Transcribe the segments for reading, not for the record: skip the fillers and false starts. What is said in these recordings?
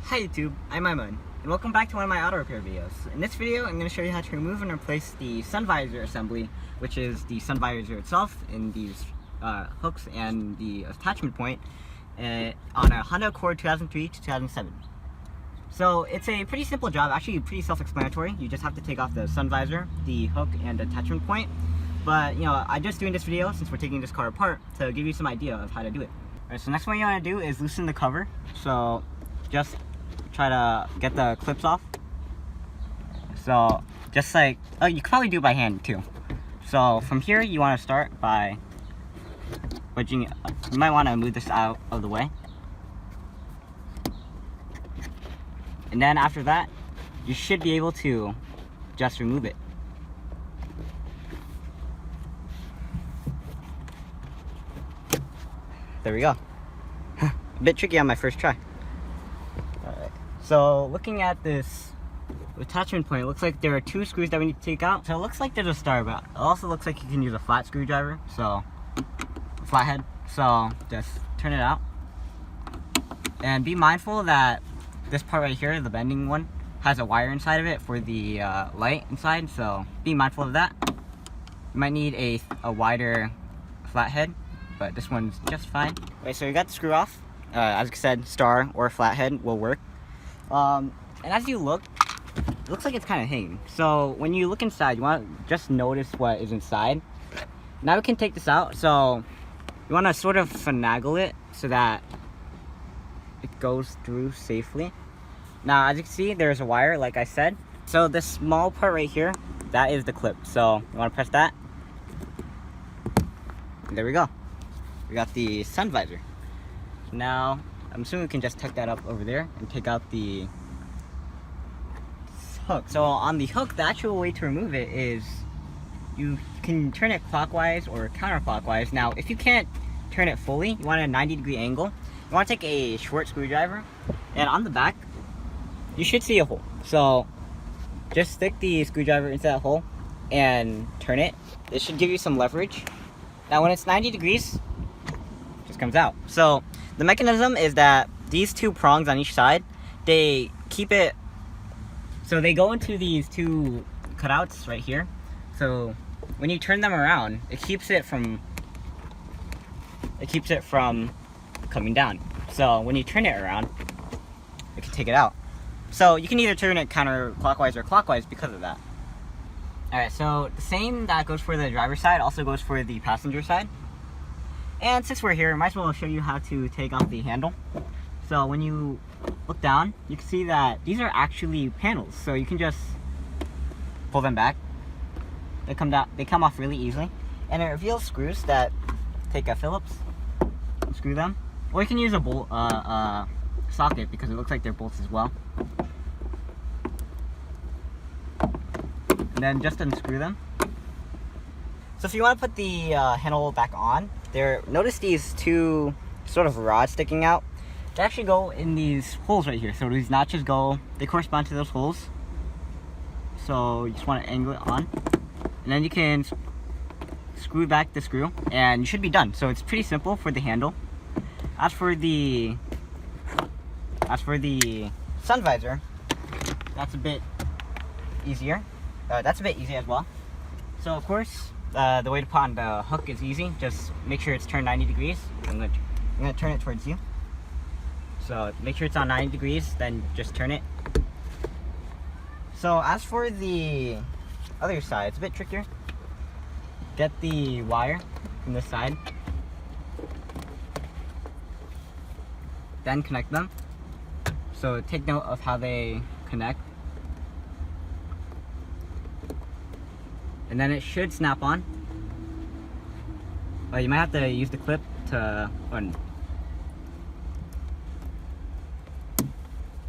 Hi YouTube, I'm Aiman, and welcome back to one of my auto repair videos. In this video, I'm going to show you how to remove and replace the Sun Visor assembly, which is the Sun Visor itself in these hooks and the attachment point on a Honda Accord 2003 to 2007. So it's a pretty simple job, actually pretty self-explanatory. You just have to take off the Sun Visor, the hook, and attachment point. But I'm just doing this video since we're taking this car apart to give you some idea of how to do it. Alright, so next one you want to do is loosen the cover. So just try to get the clips off. So just like, you can probably do it by hand too. So from here you want to start by wedging it up. You might want to move this out of the way. And then after that, you should be able to just remove it. There we go. A bit tricky on my first try. Alright. So looking at this attachment point, it looks like there are two screws that we need to take out. So it looks like there's a star, but it also looks like you can use a flat screwdriver, so a flathead. So just turn it out. And be mindful that this part right here, the bending one, has a wire inside of it for the light inside, so be mindful of that. You might need a wider flathead, but this one's just fine. Okay, so you got the screw off. As I said, star or flathead will work. And as you look, it looks like it's kind of hanging. So when you look inside, you want to just notice what is inside. Now we can take this out. So you want to sort of finagle it so that it goes through safely. Now, as you can see, there's a wire, like I said. So this small part right here, that is the clip. So you want to press that. And there we go. We got the Sun Visor. Now, I'm assuming we can just tuck that up over there and take out the hook. So on the hook, the actual way to remove it is you can turn it clockwise or counterclockwise. Now, if you can't turn it fully, you want a 90-degree angle. You want to take a short screwdriver, and on the back, you should see a hole. So just stick the screwdriver into that hole and turn it. It should give you some leverage. Now, when it's 90 degrees, comes out. So the mechanism is that these two prongs on each side, they keep it, so they go into these two cutouts right here. So when you turn them around, it keeps it from coming down. So when you turn it around, it can take it out. So you can either turn it counterclockwise or clockwise because of that. Alright, so the same that goes for the driver's side also goes for the passenger side. And since we're here, I might as well show you how to take off the handle. So when you look down, you can see that these are actually panels. So you can just pull them back. They come off really easily. And it reveals screws that take a Phillips and screw them. Or you can use a bolt, socket, because it looks like they're bolts as well. And then just unscrew them. So if you want to put the handle back on, notice these two sort of rods sticking out. They actually go in these holes right here. So these notches they correspond to those holes. So you just want to angle it on. And then you can screw back the screw and you should be done. So it's pretty simple for the handle. As for the Sun Visor, that's a bit easier. That's a bit easy as well. So of course, the way to put on the hook is easy. Just make sure it's turned 90 degrees. I'm gonna turn it towards you. So make sure it's on 90 degrees, then just turn it. So as for the other side, it's a bit trickier. Get the wire from this side. Then connect them. So take note of how they connect. And then it should snap on. But you might have to use the clip to, you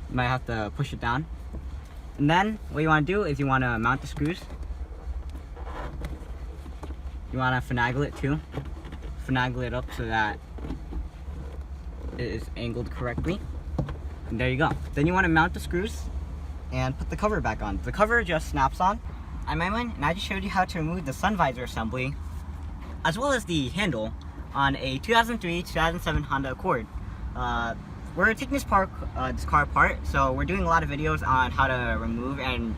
might have to push it down. And then what you want to do is you want to mount the screws. You want to finagle it too. Finagle it up so that it is angled correctly. And there you go. Then you want to mount the screws and put the cover back on. The cover just snaps on. I'm Aiman, and I just showed you how to remove the Sun Visor assembly as well as the handle on a 2003-2007 Honda Accord. we're taking this car apart, so we're doing a lot of videos on how to remove and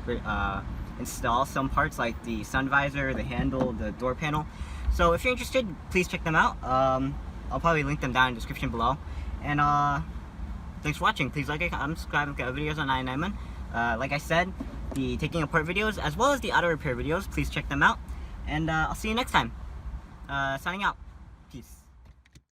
install some parts like the sun visor, the handle, the door panel. So if you're interested, please check them out. I'll probably link them down in the description below. And thanks for watching. Please like, comment, subscribe, and get videos on EYeOnAiman. Like I said, the taking apart videos as well as the auto repair videos, please check them out. And I'll see you next time. Signing out. Peace.